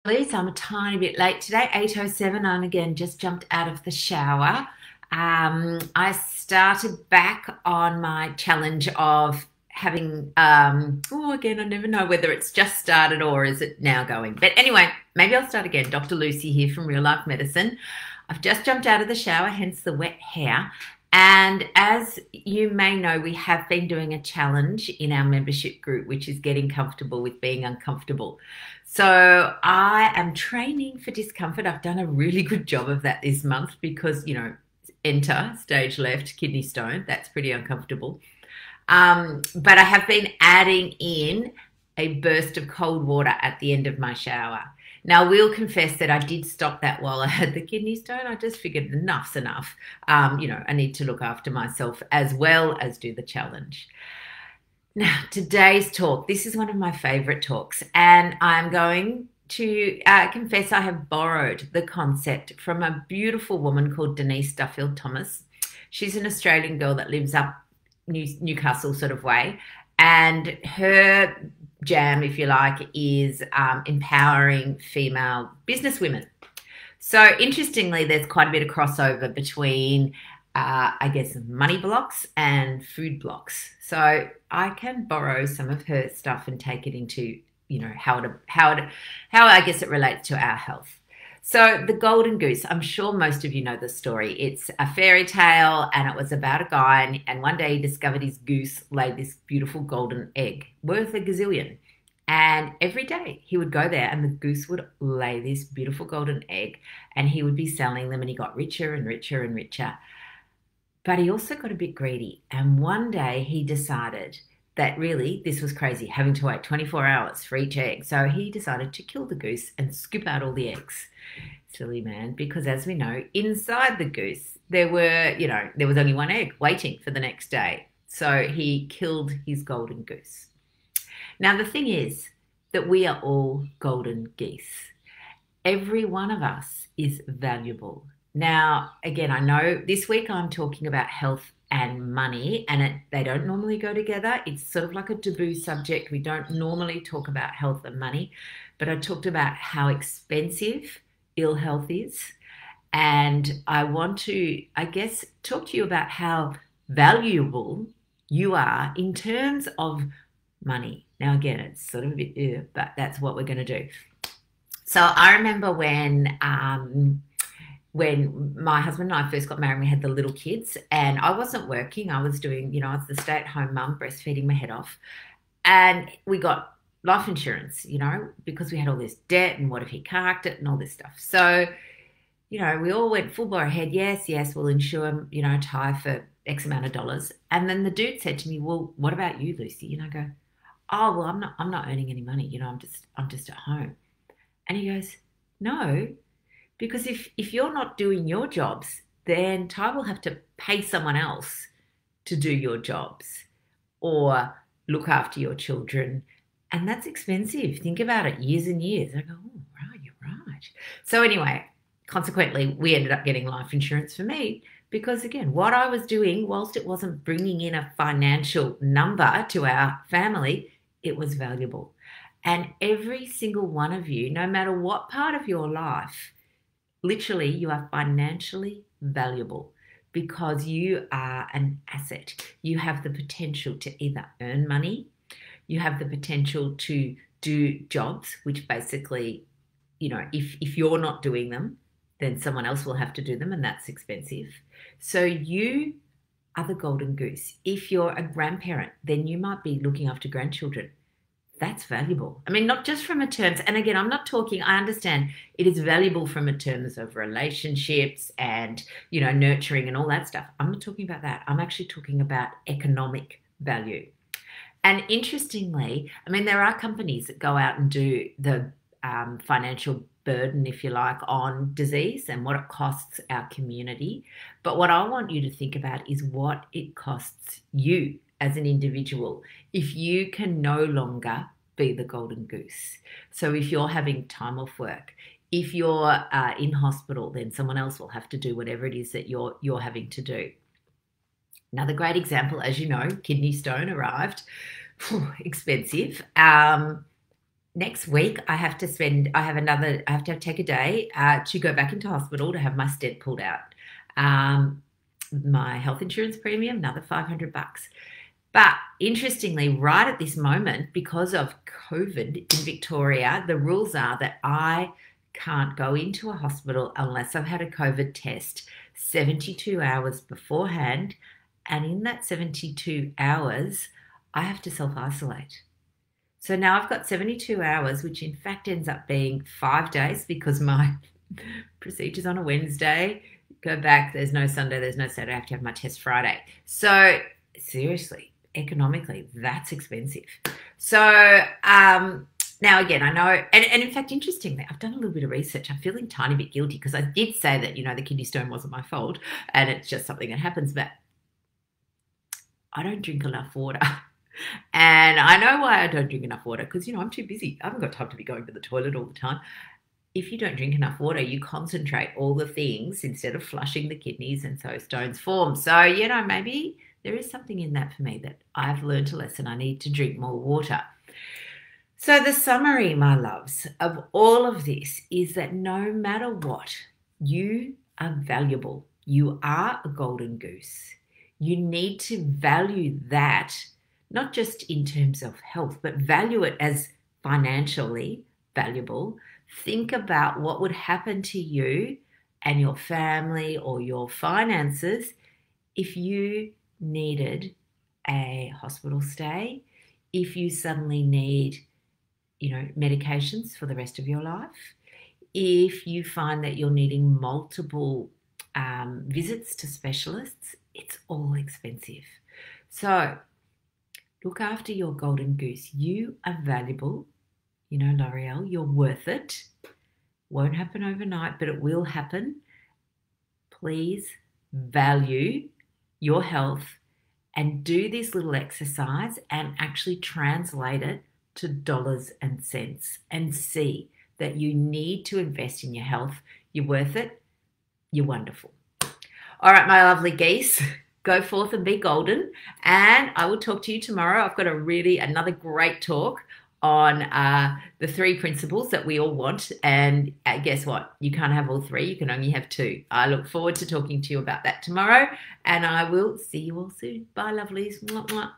So I'm a tiny bit late today, 8:07. I'm again just jumped out of the shower. I started back on my challenge of having, again, I never know whether it's just started or is it now going. But anyway, maybe I'll start again. Dr. Lucy here from Real Life Medicine. I've just jumped out of the shower, hence the wet hair. And as you may know, we have been doing a challenge in our membership group, which is getting comfortable with being uncomfortable. So I am training for discomfort. I've done a really good job of that this month because, enter stage left, kidney stone. That's pretty uncomfortable. But I have been adding in a burst of cold water at the end of my shower. Now, I will confess that I did stop that while I had the kidney stone. I just figured enough's enough. I need to look after myself as well as do the challenge. Now, today's talk, this is one of my favorite talks, and I'm going to confess I have borrowed the concept from a beautiful woman called Denise Duffield Thomas. She's an Australian girl that lives up Newcastle sort of way, and her jam, if you like, is empowering female businesswomen. So interestingly, there's quite a bit of crossover between I guess money blocks and food blocks. So I can borrow some of her stuff and take it into, how I guess it relates to our health. So the Golden Goose, I'm sure most of you know the story. It's a fairy tale and it was about a guy and one day he discovered his goose laid this beautiful golden egg worth a gazillion. And every day he would go there and the goose would lay this beautiful golden egg and he would be selling them and he got richer and richer and richer. But he also got a bit greedy. And one day he decided that really this was crazy, having to wait 24 hours for each egg. So he decided to kill the goose and scoop out all the eggs. Silly man, because as we know, inside the goose, there was only one egg waiting for the next day. So he killed his golden goose. Now, the thing is that we are all golden geese. Every one of us is valuable. Now, again, I know this week I'm talking about health and money, and they don't normally go together. It's sort of like a taboo subject. We don't normally talk about health and money, but I talked about how expensive ill health is. And I want to, I guess, talk to you about how valuable you are in terms of money. Now, again, it's sort of a bit, but that's what we're going to do. So I remember when my husband and I first got married, we had the little kids and I wasn't working. I was doing, I was the stay-at-home mum, breastfeeding my head off. And we got life insurance, because we had all this debt and what if he carked it and all this stuff. So, we all went full bore ahead. Yes, we'll insure him, Ty for X amount of dollars. And then the dude said to me, well, what about you, Lucy? And I go, oh, well, I'm not earning any money. I'm just at home. And he goes, no, because if you're not doing your jobs, then Ty will have to pay someone else to do your jobs or look after your children. And that's expensive. Think about it, years and years. I go, oh, right, you're right. So anyway, consequently, we ended up getting life insurance for me because, again, what I was doing, whilst it wasn't bringing in a financial number to our family, it was valuable. And every single one of you, no matter what part of your life, literally, you are financially valuable because you are an asset. You have the potential to either earn money, you have the potential to do jobs, which basically, if you're not doing them, then someone else will have to do them, and that's expensive. So you are the golden goose. If you're a grandparent, then you might be looking after grandchildren. That's valuable. I mean, not just from a terms, and again, I'm not talking, I understand it is valuable from a terms of relationships and, nurturing and all that stuff. I'm not talking about that. I'm actually talking about economic value. And interestingly, I mean, there are companies that go out and do the financial burden, if you like, on disease and what it costs our community. But what I want you to think about is what it costs you as an individual if you can no longer be the golden goose. So if you're having time off work, if you're in hospital, then someone else will have to do whatever it is that you're having to do. Another great example, as you know, kidney stone arrived. Expensive. next week I have to take a day to go back into hospital to have my stent pulled out. My health insurance premium, another $500. But interestingly, right at this moment, because of COVID in Victoria, the rules are that I can't go into a hospital unless I've had a COVID test 72 hours beforehand. And in that 72 hours, I have to self-isolate. So now I've got 72 hours, which in fact ends up being 5 days because my procedure's on a Wednesday. Go back, there's no Sunday, there's no Saturday, I have to have my test Friday. So seriously, economically, that's expensive. So now again, I know, and in fact, interestingly, I've done a little bit of research. I'm feeling a tiny bit guilty because I did say that, the kidney stone wasn't my fault and it's just something that happens, but I don't drink enough water. And I know why I don't drink enough water because, I'm too busy. I haven't got time to be going to the toilet all the time. If you don't drink enough water, you concentrate all the things instead of flushing the kidneys, and so stones form. So, maybe there is something in that for me that I've learned a lesson. I need to drink more water. So the summary, my loves, of all of this is that no matter what, you are valuable. You are a golden goose. You need to value that, not just in terms of health, but value it as financially valuable. Think about what would happen to you and your family or your finances if you needed a hospital stay, if you suddenly need, medications for the rest of your life, if you find that you're needing multiple visits to specialists, it's all expensive. So look after your golden goose. You are valuable. L'Oreal, you're worth it. Won't happen overnight, but it will happen. Please value your health and do this little exercise and actually translate it to dollars and cents and see that you need to invest in your health. You're worth it. You're wonderful. All right, my lovely geese, go forth and be golden. And I will talk to you tomorrow. I've got another great talk on the 3 principles that we all want. And guess what? You can't have all 3. You can only have 2. I look forward to talking to you about that tomorrow. And I will see you all soon. Bye, lovelies. Mwah, mwah.